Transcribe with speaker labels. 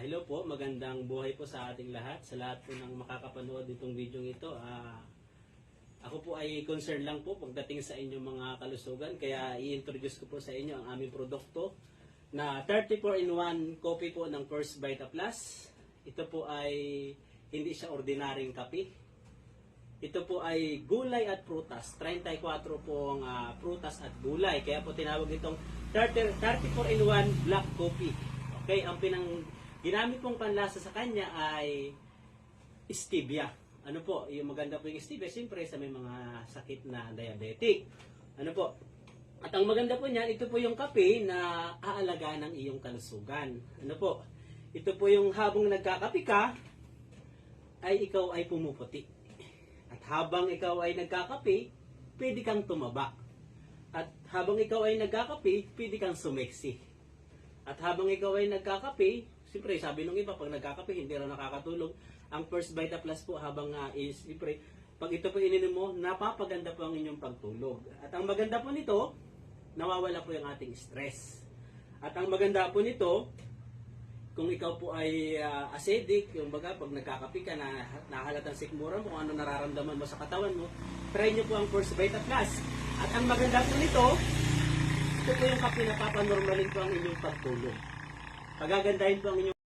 Speaker 1: Hello po, magandang buhay po sa ating lahat. Sa lahat po ng makakapanood nitong video ito. Ako po ay concerned lang po pagdating sa inyong mga kalusugan. Kaya i-introduce ko po sa inyo ang aming produkto na 34-in-1 coffee po ng First Vita Plus. Ito po ay hindi siya ordinaryong kape. Ito po ay gulay at prutas. 34 po ang prutas at gulay. Kaya po tinawag itong 34-in-1 black coffee. Okay, ang ginamit pong panlasa sa kanya ay stevia. Ano po, yung maganda po yung stevia, siyempre sa may mga sakit na diabetic. Ano po, at ang maganda po niyan, ito po yung kape na aalagaan ng iyong kalusugan. Ano po, ito po yung habang nagkakape ka, ay ikaw ay pumuputi. At habang ikaw ay nagkakape, pwede kang tumaba. At habang ikaw ay nagkakape, pwede kang sumeksi. At habang ikaw ay nagkakape, siyempre sabi nung iba, pag nagkakape, hindi rin nakakatulog. Ang First Vita Plus po, habang siyempre, pag ito po ininom mo, napapaganda po ang inyong pagtulog. At ang maganda po nito, nawawala po yung ating stress. At ang maganda po nito, kung ikaw po ay acidic, yung baga, pag nagkakape ka, nahalatang sikmura mo, kung ano nararamdaman mo sa katawan mo, try nyo po ang First Vita Plus. At ang maganda po nito, ito po yung kape na papanormalin po ang inyong pagtulog. Pagagandahin po ang inyong